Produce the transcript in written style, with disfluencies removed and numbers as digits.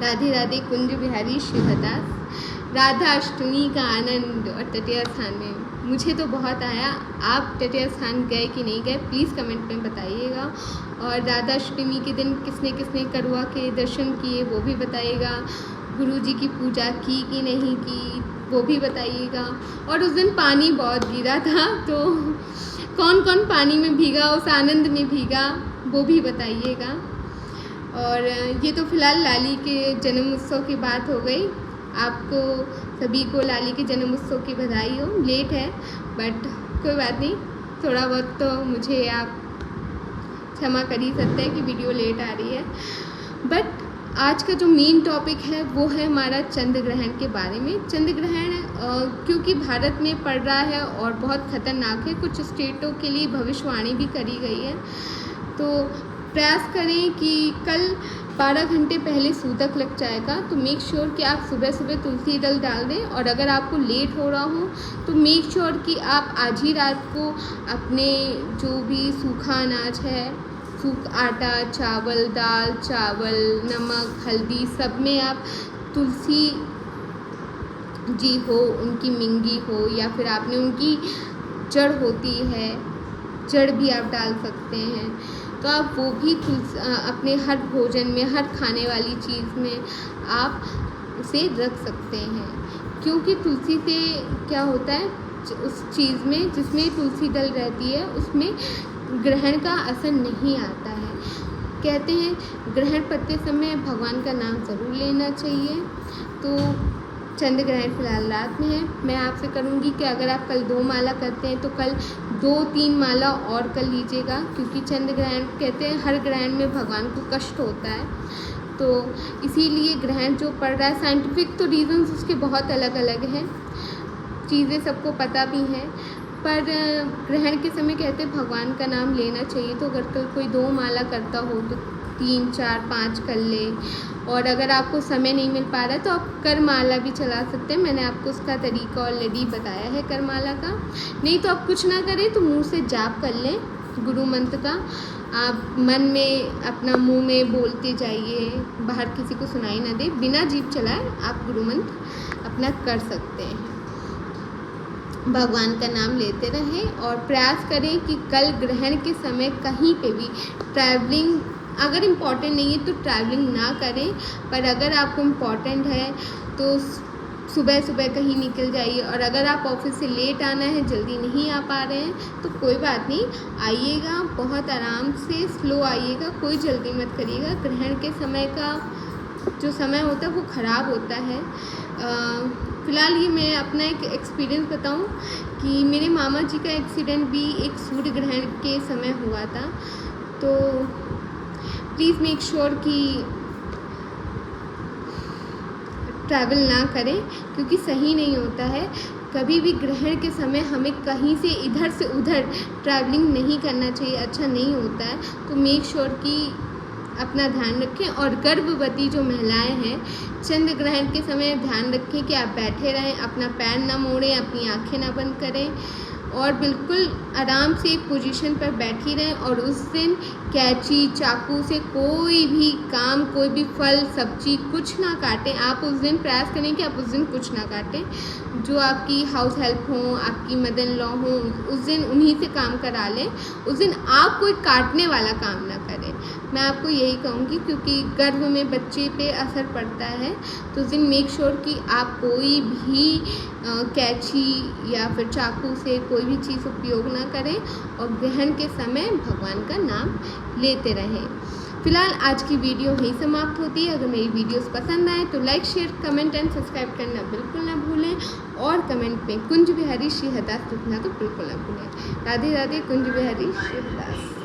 राधे राधे कुंज बिहारी शिवदास। राधा अष्टमी का आनंद और तटीय स्थान में मुझे तो बहुत आया। आप तटीय स्थान गए कि नहीं गए प्लीज़ कमेंट में बताइएगा। और राधा अष्टमी के दिन किसने किसने करुआ के दर्शन किए वो भी बताइएगा। गुरु जी की पूजा की कि नहीं की वो भी बताइएगा। और उस दिन पानी बहुत गिरा था तो कौन कौन पानी में भीगा, उस आनंद में भीगा वो भी बताइएगा। और ये तो फ़िलहाल लाली के जन्म उत्सव की बात हो गई। आपको सभी को लाली के जन्म उत्सव की बधाई हो। लेट है बट कोई बात नहीं, थोड़ा बहुत तो मुझे आप क्षमा कर ही सकते हैं कि वीडियो लेट आ रही है। बट आज का जो मेन टॉपिक है वो है हमारा चंद्र ग्रहण के बारे में। चंद्र ग्रहण क्योंकि भारत में पड़ रहा है और बहुत ख़तरनाक है, कुछ स्टेटों के लिए भविष्यवाणी भी करी गई है। तो प्रयास करें कि कल 12 घंटे पहले सूतक लग जाएगा, तो मेक श्योर कि आप सुबह सुबह तुलसी दल डाल दें। और अगर आपको लेट हो रहा हो तो मेक श्योर कि आप आज ही रात को अपने जो भी सूखा अनाज है, आटा, चावल, दाल, चावल, नमक, हल्दी, सब में आप तुलसी जी हो, उनकी मिंगी हो या फिर आपने उनकी जड़ होती है, जड़ भी आप डाल सकते हैं। तो आप वो भी अपने हर भोजन में, हर खाने वाली चीज़ में आप उसे रख सकते हैं। क्योंकि तुलसी से क्या होता है, उस चीज़ में जिसमें तुलसी दल रहती है उसमें ग्रहण का असर नहीं आता है। कहते हैं ग्रहण पड़ते समय भगवान का नाम ज़रूर लेना चाहिए। तो चंद्र ग्रहण फिलहाल रात में है। मैं आपसे करूँगी कि अगर आप कल 2 माला करते हैं तो कल 2-3 माला और कर लीजिएगा। क्योंकि चंद्र ग्रहण कहते हैं हर ग्रहण में भगवान को कष्ट होता है, तो इसीलिए ग्रहण जो पड़ रहा है, साइंटिफिक तो रीज़न्स उसके बहुत अलग अलग हैं, चीज़ें सबको पता भी हैं, पर ग्रहण के समय कहते हैं भगवान का नाम लेना चाहिए। तो अगर कल कोई 2 माला करता हो तो 3, 4, 5 कर ले। और अगर आपको समय नहीं मिल पा रहा है तो आप करमाला भी चला सकते हैं। मैंने आपको उसका तरीका ऑलरेडी बताया है करमाला का। नहीं तो आप कुछ ना करें तो मुंह से जाप कर लें गुरु मंत्र का। आप मन में अपना मुंह में बोलते जाइए, बाहर किसी को सुनाई ना दे, बिना जीभ चलाए आप गुरु मंत्र अपना कर सकते हैं। भगवान का नाम लेते रहें और प्रयास करें कि कल ग्रहण के समय कहीं पे भी ट्रैवलिंग अगर इम्पॉर्टेंट नहीं है तो ट्रैवलिंग ना करें। पर अगर आपको इम्पॉर्टेंट है तो सुबह सुबह कहीं निकल जाइए। और अगर आप ऑफिस से लेट आना है, जल्दी नहीं आ पा रहे हैं तो कोई बात नहीं, आइएगा बहुत आराम से, स्लो आइएगा, कोई जल्दी मत करिएगा। ग्रहण के समय का जो समय होता है वो ख़राब होता है। फ़िलहाल ये मैं अपना एक एक्सपीरियंस बताऊं कि मेरे मामा जी का एक्सीडेंट भी एक सूर्य ग्रहण के समय हुआ था। तो प्लीज़ मेक श्योर कि ट्रैवल ना करें क्योंकि सही नहीं होता है। कभी भी ग्रहण के समय हमें कहीं से इधर से उधर ट्रैवलिंग नहीं करना चाहिए, अच्छा नहीं होता है। तो मेक श्योर कि अपना ध्यान रखें। और गर्भवती जो महिलाएं हैं, चंद्र ग्रहण के समय ध्यान रखें कि आप बैठे रहें, अपना पैर ना मोड़ें, अपनी आंखें ना बंद करें और बिल्कुल आराम से एक पोजीशन पर बैठी रहें। और उस दिन कैंची, चाकू से कोई भी काम, कोई भी फल, सब्जी कुछ ना काटें। आप उस दिन प्रयास करें कि आप उस दिन कुछ ना काटें। जो आपकी हाउस हेल्प हो, आपकी मदर इन लॉ हो, उस दिन उन्हीं से काम करा लें। उस दिन आप कोई काटने वाला काम ना करें। मैं आपको यही कहूँगी क्योंकि गर्भ में बच्चे पे असर पड़ता है। तो उस दिन मेक श्योर कि आप कोई भी कैंची या फिर चाकू से कोई भी चीज़ उपयोग ना करें और ग्रहण के समय भगवान का नाम लेते रहें। फिलहाल आज की वीडियो यहीं समाप्त होती है। अगर मेरी वीडियोस पसंद आए तो like, share, comment and subscribe करना बिल्कुल ना भूलें। और कमेंट में कुंज बिहारी शिवदास लिखना तो बिल्कुल ना भूलें। राधे राधे कुंज बिहारी शिवदास।